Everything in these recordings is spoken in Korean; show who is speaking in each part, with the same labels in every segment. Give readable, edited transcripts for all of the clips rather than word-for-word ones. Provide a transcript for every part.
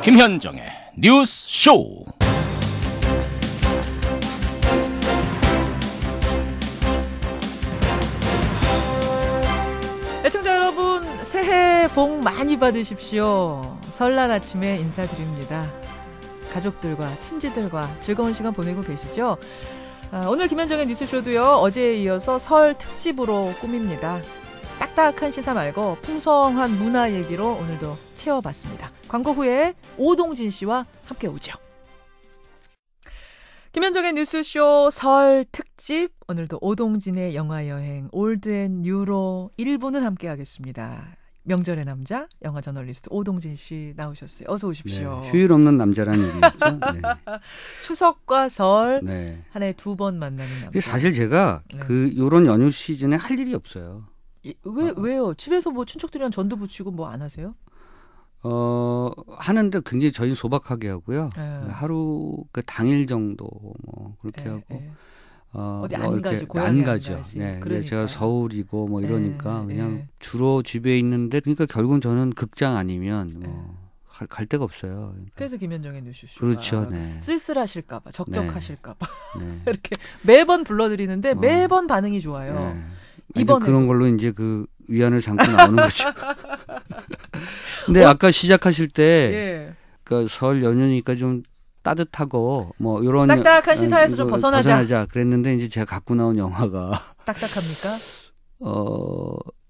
Speaker 1: 김현정의 뉴스 쇼.
Speaker 2: 애청자 여러분, 새해 복 많이 받으십시오. 설날 아침에 인사드립니다. 가족들과 친지들과 즐거운 시간 보내고 계시죠? 오늘 김현정의 뉴스쇼도요, 어제에 이어서 설 특집으로 꾸밉니다. 딱딱한 시사 말고 풍성한 문화 얘기로 오늘도 채워봤습니다. 광고 후에 오동진 씨와 함께 오죠. 김현정의 뉴스쇼 설 특집, 오늘도 오동진의 영화여행 올드앤뉴로 1부는 함께 하겠습니다. 명절의 남자, 영화 저널리스트 오동진 씨 나오셨어요. 어서 오십시오.
Speaker 3: 네, 휴일 없는 남자라는 얘기였죠. 네.
Speaker 2: 추석과 설
Speaker 3: 네.
Speaker 2: 한 해에 2번 만나는 남자.
Speaker 3: 사실 제가
Speaker 2: 네.
Speaker 3: 요런 연휴 시즌에 할 일이 없어요.
Speaker 2: 왜요? 집에서 뭐 친척들이랑 전도 붙이고 뭐 안 하세요?
Speaker 3: 하는데 굉장히 저희 소박하게 하고요. 하루 그 당일 정도 뭐 그렇게 하고.
Speaker 2: 어디
Speaker 3: 뭐
Speaker 2: 안 가지, 고향에
Speaker 3: 안
Speaker 2: 안
Speaker 3: 가죠.
Speaker 2: 가지.
Speaker 3: 네,
Speaker 2: 그러니까.
Speaker 3: 제가 서울이고 뭐 이러니까 그냥 주로 집에 있는데, 그러니까 결국은 저는 극장 아니면 뭐 갈 데가 없어요. 그러니까.
Speaker 2: 그래서 김현정의 뉴스쇼.
Speaker 3: 그렇죠. 네.
Speaker 2: 쓸쓸하실까봐, 적적하실까봐
Speaker 3: 네.
Speaker 2: 이렇게 매번 불러드리는데 매번 반응이 좋아요.
Speaker 3: 네.
Speaker 2: 이번에
Speaker 3: 그런 걸로 이제 그 위안을 삼고 나오는 거죠. 근데 아까 시작하실 때, 그러니까 설 연휴니까 좀 따뜻하고 뭐 이런
Speaker 2: 딱딱한 시사에서 좀 벗어나자
Speaker 3: 그랬는데, 이제 제가 갖고 나온 영화가
Speaker 2: 딱딱합니까?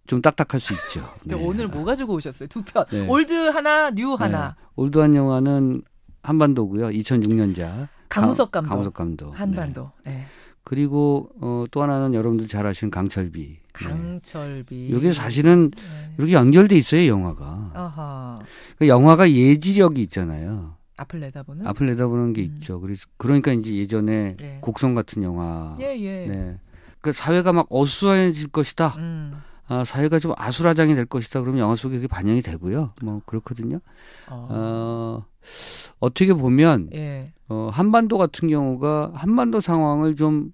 Speaker 3: 좀 딱딱할 수 있죠.
Speaker 2: 근데
Speaker 3: 네.
Speaker 2: 오늘 뭐 가지고 오셨어요? 두 편.
Speaker 3: 네.
Speaker 2: 올드 하나, 뉴 하나.
Speaker 3: 네. 올드한 영화는 한반도고요. 2006년작.
Speaker 2: 강우석 감독.
Speaker 3: 강우석 감독.
Speaker 2: 한반도. 네.
Speaker 3: 네. 그리고 또 하나는 여러분들 잘 아시는 강철비.
Speaker 2: 강철비.
Speaker 3: 이게 사실은 이렇게 연결돼 있어요, 영화가.
Speaker 2: 아하.
Speaker 3: 그 영화가 예지력이 있잖아요.
Speaker 2: 앞을
Speaker 3: 내다보는 게 있죠. 그러니까 이제 예전에 곡성 같은 영화.
Speaker 2: 예.
Speaker 3: 네. 그 사회가 막 어수선해질 것이다. 사회가 좀 아수라장이 될 것이다. 그러면 영화 속에 그게 반영이 되고요. 뭐 그렇거든요. 어떻게 보면 한반도 같은 경우가 한반도 상황을 좀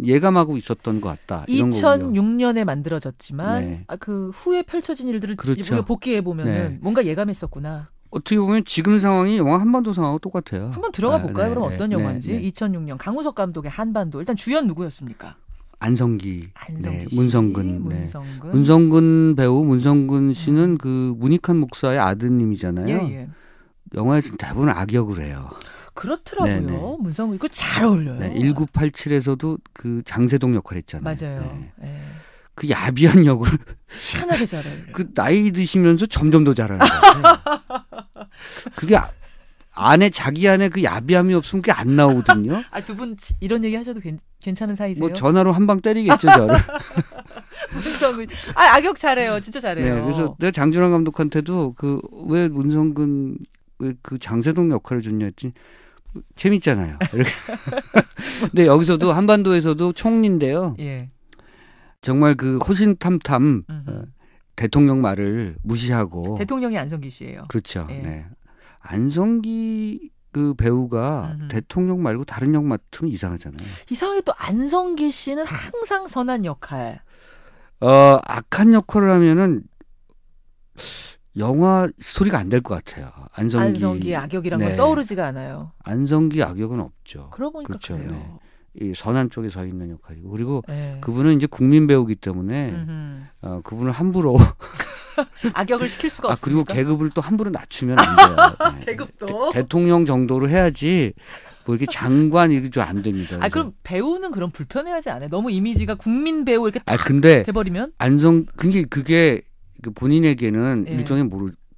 Speaker 3: 예감하고 있었던 것 같다.
Speaker 2: 2006년에 만들어졌지만 그 후에 펼쳐진 일들을 우리가 복귀해 보면은 뭔가 예감했었구나.
Speaker 3: 어떻게 보면 지금 상황이 영화 한반도 상황하고 똑같아요.
Speaker 2: 한번 들어가 볼까요? 그럼 어떤 영화인지. 2006년 강우석 감독의 한반도. 일단 주연 누구였습니까?
Speaker 3: 안성기,
Speaker 2: 씨,
Speaker 3: 문성근. 문성근 배우, 문성근 씨는 그 문익환 목사의 아드님이잖아요. 영화에서는 대부분 악역을 해요.
Speaker 2: 그렇더라고요. 문성근 이거 잘 어울려요.
Speaker 3: 1987에서도 그 장세동 역할 했잖아요.
Speaker 2: 맞아요.
Speaker 3: 그 야비한 역을
Speaker 2: 희한하게 잘 어울려요.
Speaker 3: 그 나이 드시면서 점점 더 잘하는 거예요. 그게 자기 안에 그 야비함이 없으면 그게 안 나오거든요.
Speaker 2: 두 분 이런 얘기 하셔도 괜찮은 사이세요?
Speaker 3: 뭐 전화로 한 방 때리겠죠, 저를.
Speaker 2: 문성근. 악역 잘해요. 진짜 잘해요.
Speaker 3: 네, 그래서 내가 장준환 감독한테도 왜 문성근 그 장세동 역할을 줬냐 했더니 재밌잖아요. 이렇게. 근데 여기서도 한반도에서도 총리인데요. 정말 그 호신탐탐 대통령 말을 무시하고.
Speaker 2: 대통령이 안성기 씨예요.
Speaker 3: 그렇죠. 네. 안성기 그 배우가 대통령 말고 다른 역 맡으면 이상하잖아요.
Speaker 2: 이상하게 또 안성기 씨는 항상 선한 역할.
Speaker 3: 악한 역할을 하면은 영화 스토리가 안 될 것 같아요. 안성기
Speaker 2: 악역이란 건 떠오르지가 않아요.
Speaker 3: 안성기 악역은 없죠.
Speaker 2: 그러고 보니까
Speaker 3: 그렇죠.
Speaker 2: 그래요.
Speaker 3: 이 선한 쪽에 서 있는 역할이고, 그리고 그분은 이제 국민 배우기 때문에 그분을 함부로
Speaker 2: 악역을 시킬 수가 없습니다.
Speaker 3: 그리고 계급을 또 함부로 낮추면 안 돼요.
Speaker 2: 계급도
Speaker 3: 대통령 정도로 해야지. 뭐 이렇게 장관 이렇게 좀 안 됩니다.
Speaker 2: 그럼 배우는 그럼 불편해하지 않아요? 너무 이미지가 국민 배우 이렇게 딱
Speaker 3: 근데
Speaker 2: 돼버리면?
Speaker 3: 그게 본인에게는 일종의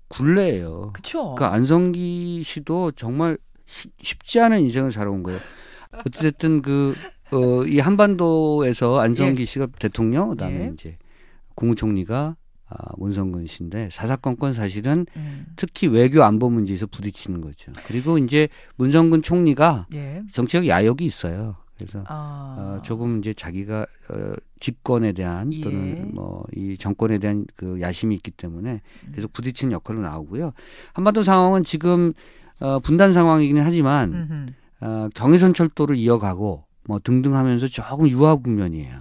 Speaker 3: 굴레예요.
Speaker 2: 그렇죠.
Speaker 3: 그러니까 안성기 씨도 정말 쉽지 않은 인생을 살아온 거예요. 어쨌든 이 한반도에서 안성기 씨가 대통령, 그다음에 이제 국무총리가 문성근 씨인데, 사사건건 사실은 특히 외교 안보 문제에서 부딪히는 거죠. 그리고 이제 문성근 총리가 정치적 야욕이 있어요. 그래서 조금 이제 자기가 집권에 대한 또는 뭐 이 정권에 대한 그 야심이 있기 때문에 계속 부딪히는 역할로 나오고요. 한반도 상황은 지금 분단 상황이긴 하지만 경의선 철도를 이어가고 뭐 등등 하면서 조금 유화 국면이에요.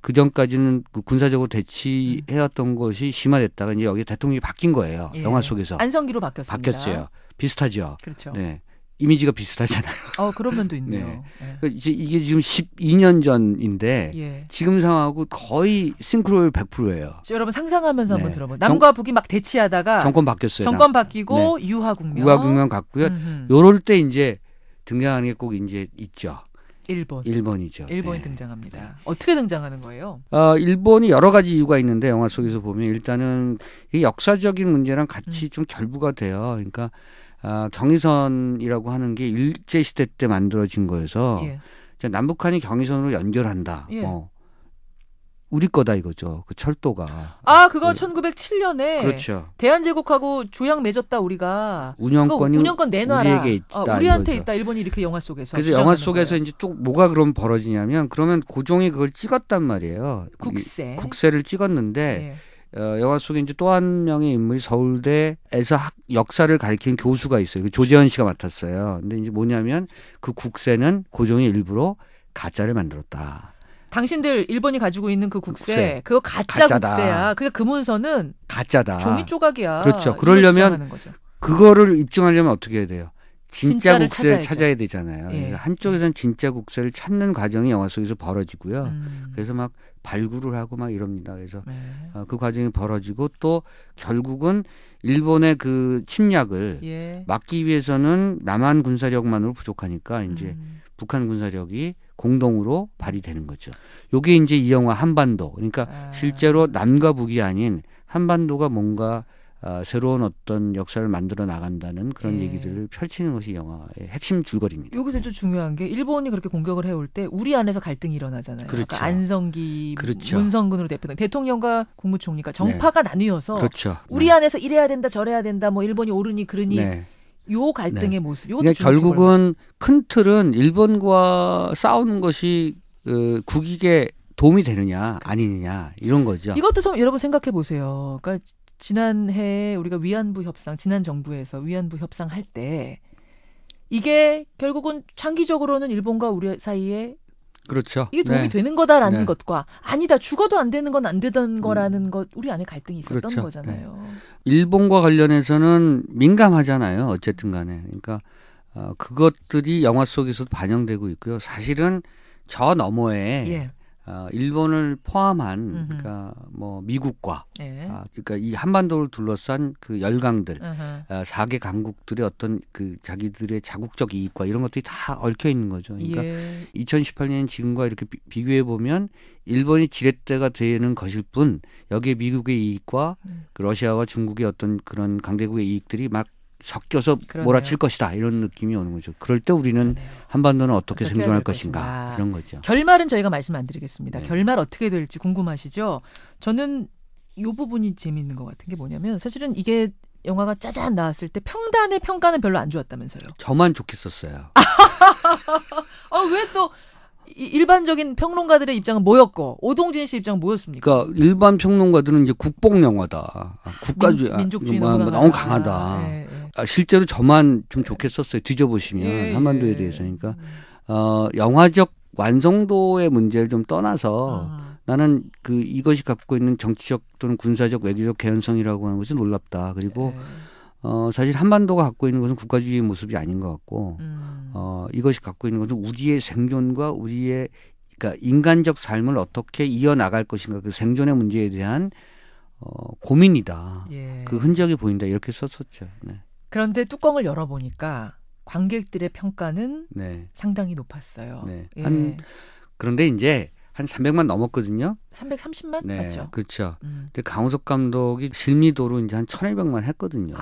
Speaker 3: 그 전까지는 그 군사적으로 대치해왔던 것이 심화됐다가 이제 여기 대통령이 바뀐 거예요.
Speaker 2: 예.
Speaker 3: 영화 속에서.
Speaker 2: 안성기로 바뀌었습니다.
Speaker 3: 바뀌었어요. 비슷하죠.
Speaker 2: 그렇죠.
Speaker 3: 네. 이미지가 비슷하잖아요.
Speaker 2: 그런 면도 있네요.
Speaker 3: 네.
Speaker 2: 예.
Speaker 3: 그러니까 이게 지금 12년 전인데
Speaker 2: 예.
Speaker 3: 지금 상황하고 거의 싱크로율 100%예요.
Speaker 2: 여러분 상상하면서
Speaker 3: 네.
Speaker 2: 한번 들어보세요. 남과 북이 막 대치하다가
Speaker 3: 정권 바뀌었어요.
Speaker 2: 정권 바뀌고 유화국면.
Speaker 3: 유화국면 갔고요. 요럴 때 이제 등장하는 게 꼭 이제 있죠. 일본이죠.
Speaker 2: 일본이
Speaker 3: 네.
Speaker 2: 등장합니다. 어떻게 등장하는 거예요?
Speaker 3: 일본이 여러 가지 이유가 있는데 영화 속에서 보면 일단은 이 역사적인 문제랑 같이 좀 결부가 돼요. 그러니까 경의선이라고 하는 게 일제 시대 때 만들어진 거여서
Speaker 2: 예.
Speaker 3: 남북한이 경의선으로 연결한다.
Speaker 2: 예.
Speaker 3: 우리 거다 이거죠. 그 철도가.
Speaker 2: 그거 1907년에
Speaker 3: 그렇죠.
Speaker 2: 대한제국하고 조약 맺었다 우리가.
Speaker 3: 운영권이
Speaker 2: 운영권 내놔라.
Speaker 3: 우리에게 있다.
Speaker 2: 우리한테
Speaker 3: 이거죠.
Speaker 2: 있다. 일본이 이렇게 영화 속에서.
Speaker 3: 그래서 영화 속에서 이제 또 뭐가 그럼 벌어지냐면 그러면 고종이 그걸 찍었단 말이에요. 국세를 찍었는데
Speaker 2: 예.
Speaker 3: 영화 속에 이제 또 한 명의 인물이 서울대에서 역사를 가리키는 교수가 있어요. 그 조재현 씨가 맡았어요. 근데 이제 뭐냐면 그 국세는 고종이 일부러 가짜를 만들었다.
Speaker 2: 당신들 일본이 가지고 있는 그 국세. 그거 가짜다. 국세야. 그게 그 문서는
Speaker 3: 가짜다.
Speaker 2: 종이 조각이야.
Speaker 3: 그렇죠. 그러려면 그거를 입증하려면 어떻게 해야 돼요? 진짜 국세를 찾아야 되잖아요.
Speaker 2: 예.
Speaker 3: 그러니까 한쪽에서는 진짜 국세를 찾는 과정이 영화 속에서 벌어지고요. 그래서 막 발굴을 하고 막 이럽니다. 그래서 그 과정이 벌어지고 또 결국은 일본의 그 침략을 막기 위해서는 남한 군사력만으로 부족하니까 이제 북한 군사력이 공동으로 발휘되는 거죠. 요게 이제 이 영화 한반도. 그러니까 실제로 남과 북이 아닌 한반도가 뭔가 새로운 어떤 역사를 만들어 나간다는 그런 얘기들을 펼치는 것이 영화의 핵심 줄거리입니다.
Speaker 2: 여기서 좀 중요한 게 일본이 그렇게 공격을 해올 때 우리 안에서 갈등이 일어나잖아요.
Speaker 3: 그렇죠.
Speaker 2: 그러니까 안성기,
Speaker 3: 그렇죠.
Speaker 2: 문성근으로 대표된 대통령과 국무총리가 정파가 나뉘어서
Speaker 3: 그렇죠.
Speaker 2: 우리 안에서 이래야 된다 저래야 된다 뭐 일본이 옳으니 그러니 요 갈등의 모습.
Speaker 3: 그러니까 결국은 큰 틀은 일본과 싸우는 것이 국익에 도움이 되느냐 아니느냐 이런 거죠.
Speaker 2: 이것도 여러분 생각해 보세요. 그러니까 지난해 우리가 위안부 협상, 지난 정부에서 위안부 협상 할 때 이게 결국은 장기적으로는 일본과 우리 사이에
Speaker 3: 그렇죠.
Speaker 2: 이게 도움이 되는 거다라는 것과 아니다 죽어도 안 되는 건 안 되던 거라는 것 우리 안에 갈등이 있었던
Speaker 3: 그렇죠.
Speaker 2: 거잖아요.
Speaker 3: 일본과 관련해서는 민감하잖아요. 어쨌든 간에. 그러니까 그것들이 영화 속에서도 반영되고 있고요. 사실은 저 너머에 일본을 포함한 그러니까 뭐 미국과 그러니까 이 한반도를 둘러싼 그 열강들 4개 강국들의 어떤 그 자기들의 자국적 이익과 이런 것들이 다 얽혀 있는 거죠. 그러니까 2018년 지금과 이렇게 비교해 보면 일본이 지렛대가 되는 것일 뿐 여기에 미국의 이익과 그 러시아와 중국의 어떤 그런 강대국의 이익들이 막 섞여서 몰아칠 것이다 이런 느낌이 오는 거죠. 그럴 때 우리는 한반도는 어떻게 생존할 것인가 이런 거죠.
Speaker 2: 결말은 저희가 말씀 안 드리겠습니다. 결말 어떻게 될지 궁금하시죠? 저는 이 부분이 재미있는 것 같은 게 뭐냐면 사실은 이게 영화가 짜잔 나왔을 때 평단의 평가는 별로 안 좋았다면서요.
Speaker 3: 저만 좋겠었어요.
Speaker 2: 왜 또 일반적인 평론가들의 입장은 뭐였고 오동진 씨 입장은 뭐였습니까?
Speaker 3: 그러니까 일반 평론가들은 이제 국뽕 영화다. 국가주의
Speaker 2: 민족주의
Speaker 3: 너무 강하다. 실제로 저만 좀 좋겠었어요. 뒤져보시면 한반도에 대해서. 그러니까 영화적 완성도의 문제를 좀 떠나서 나는 이것이 갖고 있는 정치적 또는 군사적 외교적 개연성이라고 하는 것이 놀랍다. 그리고 사실 한반도가 갖고 있는 것은 국가주의의 모습이 아닌 것 같고 이것이 갖고 있는 것은 우리의 생존과 우리의 그러니까 인간적 삶을 어떻게 이어나갈 것인가 그 생존의 문제에 대한 고민이다. 그 흔적이 보인다. 이렇게 썼었죠.
Speaker 2: 그런데 뚜껑을 열어보니까 관객들의 평가는 상당히 높았어요.
Speaker 3: 그런데 이제 한 300만 넘었거든요.
Speaker 2: 330만? 맞죠?
Speaker 3: 그렇죠. 근데 강호석 감독이 실미도로 이제 한 1,200만 했거든요.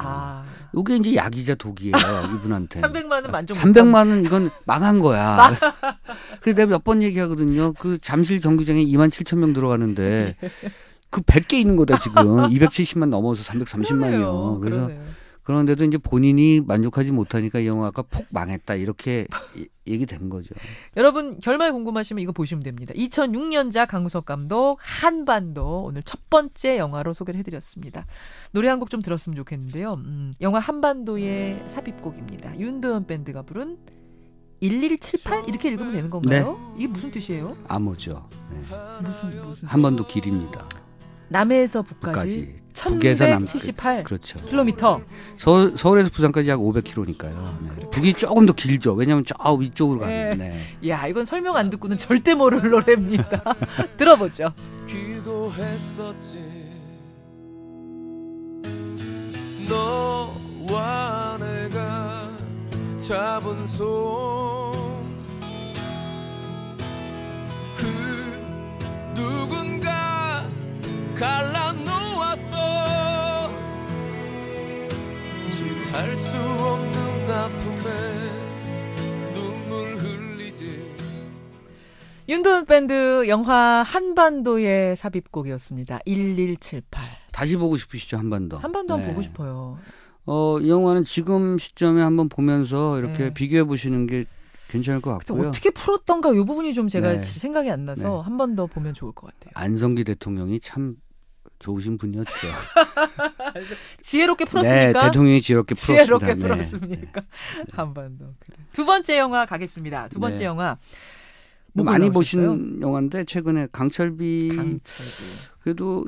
Speaker 3: 이게 이제 약이자 독이에요. 이분한테.
Speaker 2: 300만은 만족
Speaker 3: 300만은 이건 망한 거야. 그래서 내가 몇 번 얘기하거든요. 그 잠실 경기장에 27,000명 들어가는데 그 100개 있는 거다 지금. 270만 넘어서 330만이요. 그래서 그런데도 이제 본인이 만족하지 못하니까 이 영화가 폭 망했다 이렇게 얘기된 거죠.
Speaker 2: 여러분 결말 궁금하시면 이거 보시면 됩니다. 2006년작 강우석 감독 한반도 오늘 첫 번째 영화로 소개를 해드렸습니다. 노래 한 곡 좀 들었으면 좋겠는데요. 영화 한반도의 삽입곡입니다. 윤도현 밴드가 부른 1178 이렇게 읽으면 되는 건가요? 이게 무슨 뜻이에요?
Speaker 3: 암호죠. 네.
Speaker 2: 무슨
Speaker 3: 한반도 길입니다.
Speaker 2: 남해에서 북까지
Speaker 3: 북에서 남
Speaker 2: 1178
Speaker 3: 그렇죠.
Speaker 2: 킬로미터.
Speaker 3: 서울에서 부산까지 약 500km니까요. 네. 북이 조금 더 길죠. 왜냐하면 저 위쪽으로 가는. 네.
Speaker 2: 야, 이건 설명 안 듣고는 절대 모를 노래입니다. 들어보죠.
Speaker 4: 기도했었지. 너와 내가 잡은 손 그 누군가 갈라놓았어. 지할 수 없는 아픔에 눈물 흘리지.
Speaker 2: 윤도현 밴드 영화 한반도의 삽입곡이었습니다. 1178.
Speaker 3: 다시 보고 싶으시죠, 한반도?
Speaker 2: 한반도 한번 보고 싶어요.
Speaker 3: 이 영화는 지금 시점에 한번 보면서 이렇게
Speaker 2: 네.
Speaker 3: 비교해 보시는 게 괜찮을 것 같고요.
Speaker 2: 어떻게 풀었던가 이 부분이 좀 제가
Speaker 3: 네.
Speaker 2: 생각이 안 나서
Speaker 3: 네.
Speaker 2: 한 번 더 보면 좋을 것 같아요.
Speaker 3: 안성기 대통령이 참 좋으신 분이었죠.
Speaker 2: 지혜롭게
Speaker 3: 네,
Speaker 2: 풀었습니까?
Speaker 3: 대통령이 지혜롭게 풀었습니다.
Speaker 2: 지혜롭게
Speaker 3: 네.
Speaker 2: 풀었습니까? 한반도. 그래. 두 번째 영화 가겠습니다. 두 번째
Speaker 3: 네.
Speaker 2: 영화. 뭐
Speaker 3: 많이
Speaker 2: 골라오셨어요?
Speaker 3: 보신 영화인데 최근에 강철비
Speaker 2: 강철비.
Speaker 3: 그래도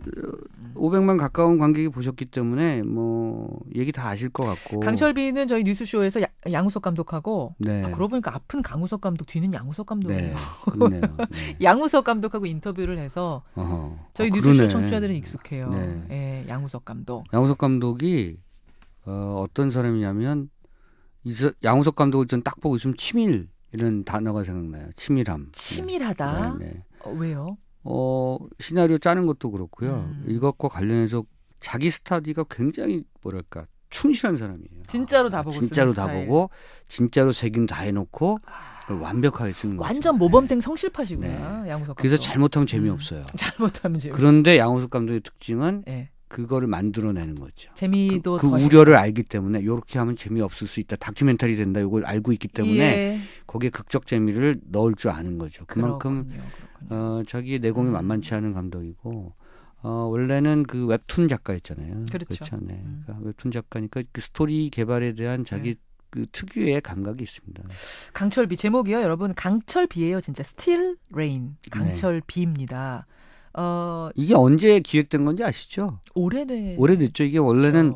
Speaker 3: 500만 가까운 관객이 보셨기 때문에 뭐 얘기 다 아실 것 같고.
Speaker 2: 강철비는 저희 뉴스쇼에서 양우석 감독하고
Speaker 3: 네.
Speaker 2: 그러고 보니까 앞은 강우석 감독, 뒤는 양우석 감독이에요.
Speaker 3: 네, 그렇네요. 네.
Speaker 2: 양우석 감독하고 인터뷰를 해서 저희 뉴스쇼
Speaker 3: 그러네.
Speaker 2: 청취자들은 익숙해요.
Speaker 3: 네.
Speaker 2: 예, 양우석 감독.
Speaker 3: 양우석 감독이 어떤 사람이냐면 양우석 감독을 전 딱 보고 있으면 치밀 이런 단어가 생각나요. 치밀함.
Speaker 2: 치밀하다.
Speaker 3: 네. 네.
Speaker 2: 왜요?
Speaker 3: 시나리오 짜는 것도 그렇고요.
Speaker 2: 음.
Speaker 3: 이것과 관련해서 자기 스타디가 굉장히 뭐랄까 충실한 사람이에요.
Speaker 2: 진짜로 다 보고
Speaker 3: 진짜로
Speaker 2: 쓰는
Speaker 3: 다
Speaker 2: 스타일.
Speaker 3: 보고 진짜로 색임 다 해놓고 그걸 완벽하게 쓰는 거죠.
Speaker 2: 완전 모범생 성실파시구나. 양우석 감독.
Speaker 3: 그래서 잘못하면 재미없어요.
Speaker 2: 잘못하면 재미.
Speaker 3: 그런데 양우석 감독의 특징은
Speaker 2: 예.
Speaker 3: 그거를 만들어내는 거죠.
Speaker 2: 재미도
Speaker 3: 그
Speaker 2: 더해서.
Speaker 3: 우려를 알기 때문에 이렇게 하면 재미없을 수 있다. 다큐멘터리 된다. 이걸 알고 있기 때문에
Speaker 2: 예.
Speaker 3: 거기에 극적 재미를 넣을 줄 아는 거죠. 그만큼
Speaker 2: 그렇군요.
Speaker 3: 자기의 내공이 만만치 않은 감독이고 원래는 그 웹툰 작가였잖아요.
Speaker 2: 그렇죠.
Speaker 3: 네. 그러니까 웹툰 작가니까 그 스토리 개발에 대한 자기 그 특유의 감각이 있습니다.
Speaker 2: 강철비 제목이요, 여러분. 강철비예요, 진짜. Still Rain. 강철비입니다.
Speaker 3: 이게 언제 기획된 건지 아시죠? 오래됐죠. 이게 원래는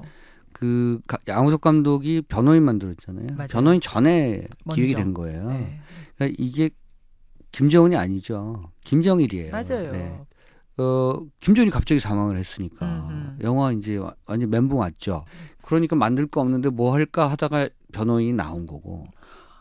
Speaker 3: 그 양우석 감독이 변호인 만들었잖아요.
Speaker 2: 맞아요.
Speaker 3: 변호인 전에
Speaker 2: 먼저.
Speaker 3: 기획이 된 거예요.
Speaker 2: 네.
Speaker 3: 그러니까 이게 김정은이 아니죠. 김정일이에요.
Speaker 2: 맞아요.
Speaker 3: 네. 김정일이 갑자기 사망을 했으니까
Speaker 2: 음흠.
Speaker 3: 영화 이제 완전 멘붕 왔죠. 그러니까 만들 거 없는데 뭐 할까 하다가 변호인이 나온 거고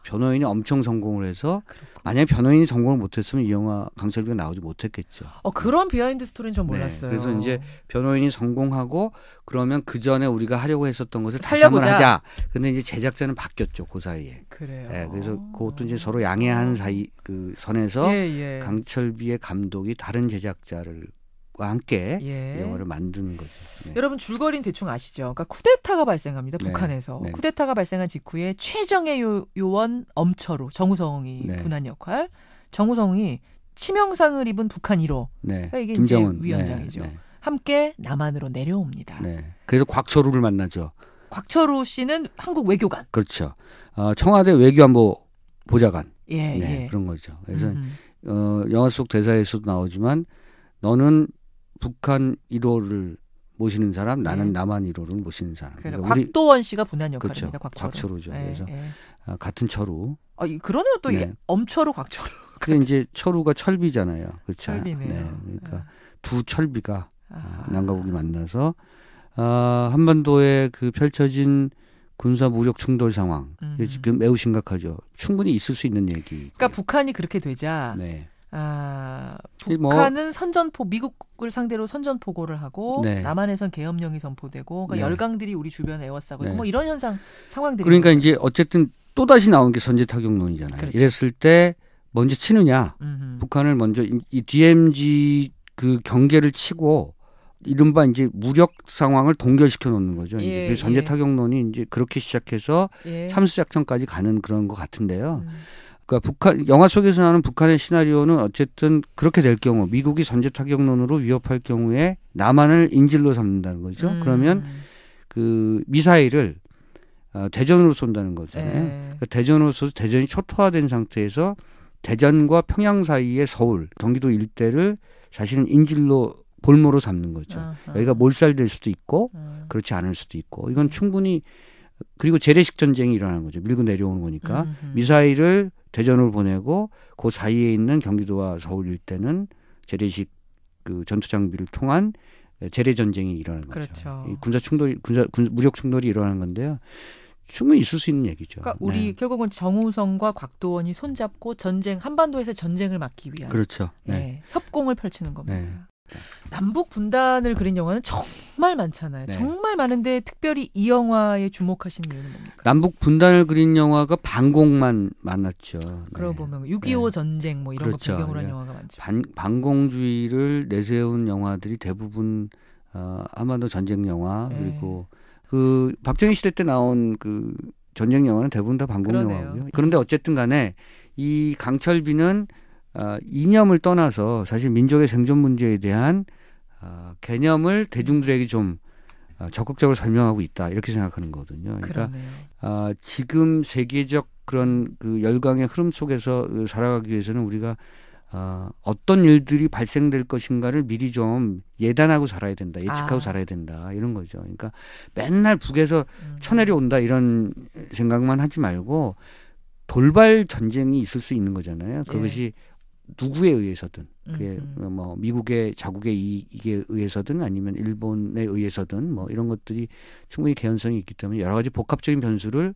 Speaker 3: 변호인이 엄청 성공을 해서 만약에 변호인이 성공을 못했으면 이 영화 강철비가 나오지 못했겠죠.
Speaker 2: 그런 비하인드 스토리는 전 몰랐어요.
Speaker 3: 그래서 이제 변호인이 성공하고 그러면 그 전에 우리가 하려고 했었던 것을 다시
Speaker 2: 살려보자.
Speaker 3: 한번 하자. 근데 이제 제작자는 바뀌었죠. 그 사이에.
Speaker 2: 그래요.
Speaker 3: 네, 그래서 그것도 이제 서로 양해한 사이 그 선에서
Speaker 2: 예.
Speaker 3: 강철비의 감독이 다른 제작자와 함께
Speaker 2: 예.
Speaker 3: 이 영화를 만드는 거죠. 네.
Speaker 2: 여러분 줄거리는 대충 아시죠? 그러니까 쿠데타가 발생합니다.
Speaker 3: 네.
Speaker 2: 북한에서.
Speaker 3: 네.
Speaker 2: 쿠데타가 발생한 직후에 최정예 요원 엄처로 정우성이
Speaker 3: 네.
Speaker 2: 군한 역할. 정우성이 치명상을 입은 북한 1호.
Speaker 3: 네.
Speaker 2: 그러니까 이게
Speaker 3: 김정은
Speaker 2: 이제 위원장이죠.
Speaker 3: 네.
Speaker 2: 함께 남한으로 내려옵니다.
Speaker 3: 네. 그래서 곽철우를 만나죠.
Speaker 2: 곽철우 씨는 한국 외교관.
Speaker 3: 그렇죠. 청와대 외교안보 보좌관.
Speaker 2: 예,
Speaker 3: 네,
Speaker 2: 예.
Speaker 3: 그런 거죠. 그래서
Speaker 2: 음.
Speaker 3: 영화 속 대사에서도 나오지만 너는 북한 1호를 모시는 사람, 나는 남한 1호를 모시는 사람.
Speaker 2: 그러니까
Speaker 3: 그러니까
Speaker 2: 곽도원 씨가 분한
Speaker 3: 그렇죠.
Speaker 2: 역할입니다.
Speaker 3: 곽철우죠.
Speaker 2: 예,
Speaker 3: 그래서
Speaker 2: 예.
Speaker 3: 같은 철우.
Speaker 2: 그러네요. 또 이게
Speaker 3: 네.
Speaker 2: 엄철우, 곽철우.
Speaker 3: 그게 이제 철우가 철비잖아요. 그렇죠.
Speaker 2: 철비네요.
Speaker 3: 네, 그러니까 두 철비가 남과 북이
Speaker 2: 아.
Speaker 3: 만나서 한반도에 그 펼쳐진 군사 무력 충돌 상황. 이게 지금 매우 심각하죠. 충분히 있을 수 있는 얘기.
Speaker 2: 그러니까 북한이 그렇게 되자
Speaker 3: 네.
Speaker 2: 북한은 선전포 미국을 상대로 선전포고를 하고
Speaker 3: 네.
Speaker 2: 남한에선 계엄령이 선포되고 그러니까
Speaker 3: 네.
Speaker 2: 열강들이 우리 주변에 에워싸고
Speaker 3: 네.
Speaker 2: 뭐 이런 상황들이
Speaker 3: 그러니까
Speaker 2: 있는
Speaker 3: 이제 어쨌든 또 다시 나온 게 선제 타격론이잖아요.
Speaker 2: 그렇죠.
Speaker 3: 이랬을 때 먼저 치느냐,
Speaker 2: 거죠.
Speaker 3: 북한을 먼저 이 DMZ 그 경계를 치고 이른바 이제 무력 상황을 동결시켜 놓는 거죠. 이제 그 선제 타격론이 이제 그렇게 시작해서
Speaker 2: 예.
Speaker 3: 참수작전까지 가는 그런 것 같은데요. 그러니까 북한 영화 속에서 나오는 북한의 시나리오는 어쨌든 그렇게 될 경우 미국이 선제 타격론으로 위협할 경우에 남한을 인질로 삼는다는 거죠. 그러면 그 미사일을 대전으로 쏜다는 거잖아요. 그러니까 대전으로 쏘서 대전이 초토화된 상태에서 대전과 평양 사이의 서울, 경기도 일대를 자신은 인질로 볼모로 삼는 거죠. 여기가 몰살될 수도 있고 그렇지 않을 수도 있고 이건 충분히 그리고 재래식 전쟁이 일어나는 거죠. 밀고 내려오는 거니까 미사일을 대전으로 보내고 그 사이에 있는 경기도와 서울 일대는 재래식 그 전투 장비를 통한 재래 전쟁이 일어나는 거죠.
Speaker 2: 그렇죠.
Speaker 3: 이 군사 충돌이 무력 충돌이 일어나는 건데요. 충분히 있을 수 있는 얘기죠.
Speaker 2: 그러니까 우리 결국은 정우성과 곽도원이 손잡고 전쟁 한반도에서 전쟁을 막기 위한
Speaker 3: 그렇죠.
Speaker 2: 네. 협공을 펼치는 겁니다.
Speaker 3: 네.
Speaker 2: 남북 분단을 그린 영화는 정말 많잖아요.
Speaker 3: 네.
Speaker 2: 정말 많은데 특별히 이 영화에 주목하신 이유는 뭡니까?
Speaker 3: 남북 분단을 그린 영화가 반공만 많았죠.
Speaker 2: 그러고 보면 6.25 전쟁 뭐 이런
Speaker 3: 그렇죠.
Speaker 2: 거 배경으로 한
Speaker 3: 예.
Speaker 2: 영화가 많죠.
Speaker 3: 반공주의를 내세운 영화들이 대부분 한반도 전쟁 영화
Speaker 2: 네.
Speaker 3: 그리고 그 박정희 시대 때 나온 그 전쟁 영화는 대부분 다 반공
Speaker 2: 그러네요.
Speaker 3: 영화고요. 그런데 어쨌든 간에 이 강철비는 이념을 떠나서 사실 민족의 생존 문제에 대한 개념을 대중들에게 좀 적극적으로 설명하고 있다 이렇게 생각하는 거거든요. 그러니까 지금 세계적 그런 그 열강의 흐름 속에서 살아가기 위해서는 우리가 어떤 일들이 발생될 것인가를 미리 좀 예단하고 살아야 된다, 예측하고 살아야 된다 이런 거죠. 그러니까 맨날 북에서 쳐내려 온다 이런 생각만 하지 말고 돌발 전쟁이 있을 수 있는 거잖아요. 그것이 누구에 의해서든, 그게 뭐 미국의 자국의 이익에 의해서든 아니면 일본에 의해서든 뭐 이런 것들이 충분히 개연성이 있기 때문에 여러 가지 복합적인 변수를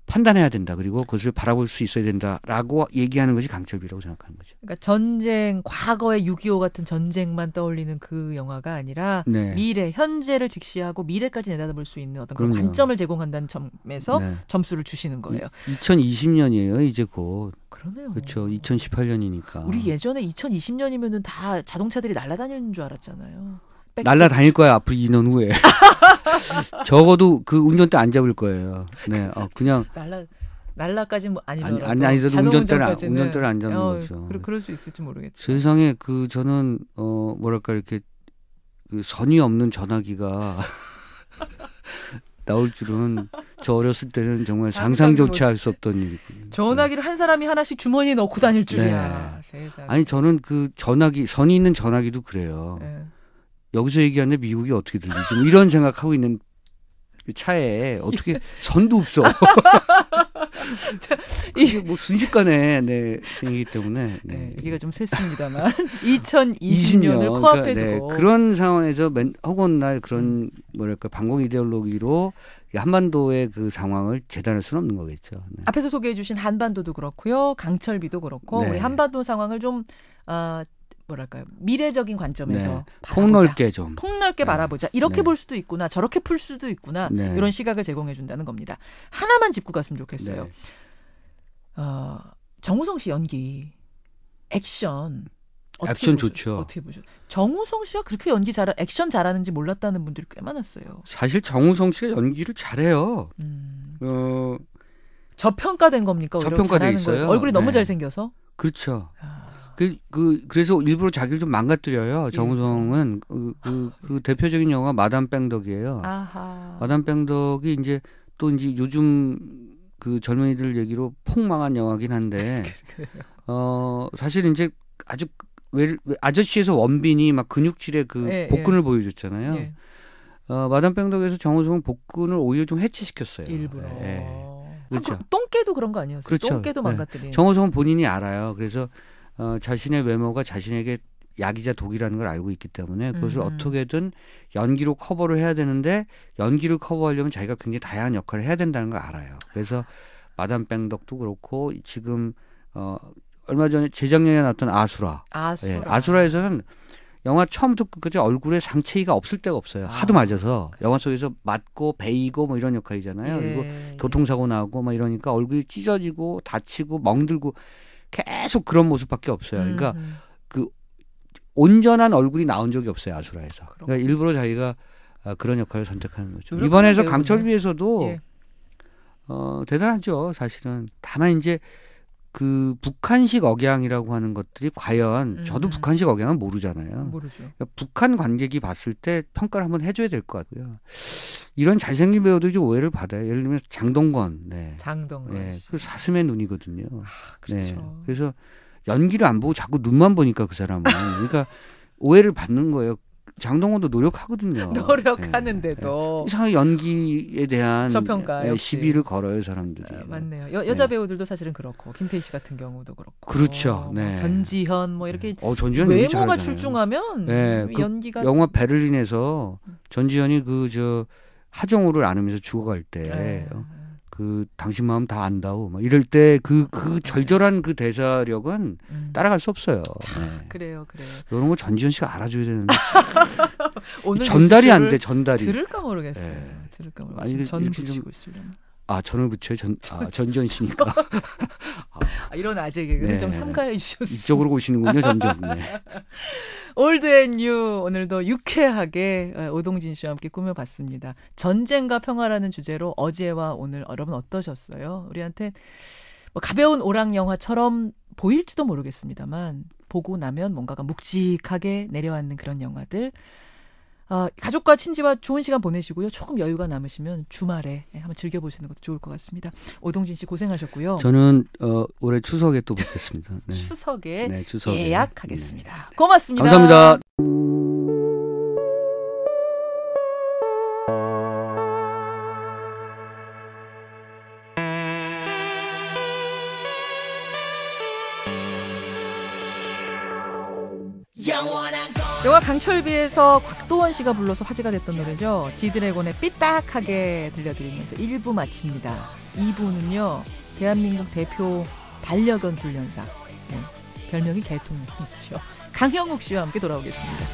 Speaker 3: 판단해야 된다. 그리고 그것을 바라볼 수 있어야 된다라고 얘기하는 것이 강철비라고 생각하는 거죠.
Speaker 2: 그러니까 전쟁, 과거의 6.25 같은 전쟁만 떠올리는 그 영화가 아니라
Speaker 3: 네.
Speaker 2: 미래, 현재를 직시하고 미래까지 내다볼 수 있는 어떤 그런 관점을 제공한다는 점에서 점수를 주시는 거예요.
Speaker 3: 2020년이에요. 이제 곧.
Speaker 2: 그러네요.
Speaker 3: 그렇죠. 2018년이니까.
Speaker 2: 우리 예전에 2020년이면은 다 자동차들이 날아다니는 줄 알았잖아요.
Speaker 3: 날아다닐 거야 앞으로 2년 후에. 적어도 그 운전대 안 잡을 거예요. 네, 그냥
Speaker 2: 날라까지 뭐 아니더라도
Speaker 3: 아니더라도 운전대를 안 잡는 거죠.
Speaker 2: 그럴 수 있을지 모르겠죠.
Speaker 3: 세상에 그 저는 뭐랄까 이렇게 그 선이 없는 전화기가 나올 줄은 저 어렸을 때는 정말 상상조차 할 수 없던 일이거든요.
Speaker 2: 전화기를 한 사람이 하나씩 주머니에 넣고 다닐 줄이야. 세상에.
Speaker 3: 아니 저는 그 전화기 선이 있는 전화기도 그래요. 여기서 얘기하는데 미국이 어떻게 들리지? 뭐 이런 생각하고 있는 그 차에 어떻게 선도 없어. 이게 뭐 순식간에 생기기 때문에.
Speaker 2: 얘기가 좀 셌습니다만 2020년을 코앞에 두고
Speaker 3: 그런 상황에서 허건날 그런 뭐랄까 반공 이데올로기로 한반도의 그 상황을 재단할 수는 없는 거겠죠. 네.
Speaker 2: 앞에서 소개해 주신 한반도도 그렇고요. 강철비도 그렇고 우리 한반도 상황을 좀 뭐랄까요 미래적인 관점에서 폭넓게 바라보자 이렇게 볼 수도 있구나 저렇게 풀 수도 있구나 이런 시각을 제공해 준다는 겁니다. 하나만 짚고 갔으면 좋겠어요. 정우성 씨 연기 액션
Speaker 3: 좋죠.
Speaker 2: 어떻게 보죠? 정우성 씨가 그렇게 액션 잘하는지 몰랐다는 분들이 꽤 많았어요.
Speaker 3: 사실 정우성 씨가 연기를 잘해요.
Speaker 2: 저평가된 겁니까?
Speaker 3: 저평가돼 있어요.
Speaker 2: 얼굴이 너무 잘생겨서?
Speaker 3: 그렇죠. 그래서 일부러 자기를 좀 망가뜨려요. 정우성은 그 대표적인 영화 마담 뺑덕이에요. 마담 뺑덕이 이제 요즘 그 젊은이들 얘기로 폭망한 영화긴 한데 사실 이제 아주 아저씨에서 원빈이 막 근육질의 그 복근을 보여줬잖아요. 마담 뺑덕에서 정우성은 복근을 오히려 좀 해치시켰어요.
Speaker 2: 일부러.
Speaker 3: 그렇죠.
Speaker 2: 똥개도 그런 거 아니었어요?
Speaker 3: 그렇죠.
Speaker 2: 똥개도 망가뜨린.
Speaker 3: 정우성은 본인이 알아요. 그래서 자신의 외모가 자신에게 약이자 독이라는 걸 알고 있기 때문에 그것을 어떻게든 연기로 커버를 해야 되는데 연기를 커버하려면 자기가 굉장히 다양한 역할을 해야 된다는 걸 알아요. 그래서 마담 뺑덕도 그렇고 지금 얼마 전에 재작년에 나왔던 아수라에서는 영화 처음부터 끝까지 얼굴에 상체가 없을 데가 없어요. 하도 맞아서 영화 속에서 맞고 베이고 뭐 이런 역할이잖아요. 그리고 교통사고 나고 막 이러니까 얼굴이 찢어지고 다치고 멍들고 계속 그런 모습밖에 없어요. 그러니까 그 온전한 얼굴이 나온 적이 없어요. 아수라에서. 그러니까 일부러 자기가 그런 역할을 선택하는 거죠. 이번에서 강철비에서도 대단하죠. 사실은. 다만 이제 그 북한식 억양이라고 하는 것들이 과연 저도 북한식 억양은 모르잖아요.
Speaker 2: 모르죠.
Speaker 3: 그러니까 북한 관객이 봤을 때 평가를 한번 해줘야 될 것 같고요. 이런 잘생긴 배우들이 좀 오해를 받아요. 예를 들면 장동건. 네.
Speaker 2: 장동건.
Speaker 3: 네. 그 사슴의 눈이거든요.
Speaker 2: 그렇죠.
Speaker 3: 네. 그래서 연기를 안 보고 자꾸 눈만 보니까 그 사람은 그러니까 오해를 받는 거예요. 장동건도 노력하거든요.
Speaker 2: 노력하는데도
Speaker 3: 이상하게 연기에 대한
Speaker 2: 저평가 역시.
Speaker 3: 시비를 걸어요 사람들이.
Speaker 2: 맞네요. 여자 배우들도 사실은 그렇고 김태희 씨 같은 경우도 그렇고.
Speaker 3: 그렇죠. 네.
Speaker 2: 전지현 뭐 이렇게
Speaker 3: 전지현
Speaker 2: 외모가 출중하면
Speaker 3: 네.
Speaker 2: 연기가
Speaker 3: 영화 베를린에서 전지현이 그 하정우를 안으면서 죽어갈 때 그 당신 마음 다 안다오 막 이럴 때 그 절절한 그 대사력은 따라갈 수 없어요. 네.
Speaker 2: 그래요.
Speaker 3: 이런 거 전지현 씨가 알아줘야 되는데
Speaker 2: 오늘
Speaker 3: 전달이 안 돼. 전달이.
Speaker 2: 들을까 모르겠어요.
Speaker 3: 네.
Speaker 2: 들을까 모르겠어요.
Speaker 3: 아니,
Speaker 2: 전
Speaker 3: 이렇게
Speaker 2: 붙이고 있으려나.
Speaker 3: 전을 붙여요. 전지현 씨니까.
Speaker 2: 이런 아재 개그는
Speaker 3: 네.
Speaker 2: 좀 삼가해 주셨어요.
Speaker 3: 이쪽으로 오시는군요. 점점. 네.
Speaker 2: 올드 앤 뉴 오늘도 유쾌하게 오동진 씨와 함께 꾸며봤습니다. 전쟁과 평화라는 주제로 어제와 오늘 여러분 어떠셨어요? 우리한테 뭐 가벼운 오락 영화처럼 보일지도 모르겠습니다만 보고 나면 뭔가가 묵직하게 내려앉는 그런 영화들. 가족과 친지와 좋은 시간 보내시고요. 조금 여유가 남으시면 주말에 한번 즐겨보시는 것도 좋을 것 같습니다. 오동진 씨 고생하셨고요.
Speaker 3: 저는 올해 추석에 또 뵙겠습니다. 네.
Speaker 2: 추석에
Speaker 3: 추석에.
Speaker 2: 예약하겠습니다. 고맙습니다.
Speaker 3: 감사합니다.
Speaker 2: 영화 강철비에서 곽도원 씨가 불러서 화제가 됐던 노래죠. 지드래곤의 삐딱하게 들려드리면서 1부 마칩니다. 2부는요. 대한민국 대표 반려견 훈련사 별명이 개통이죠. 강형욱 씨와 함께 돌아오겠습니다.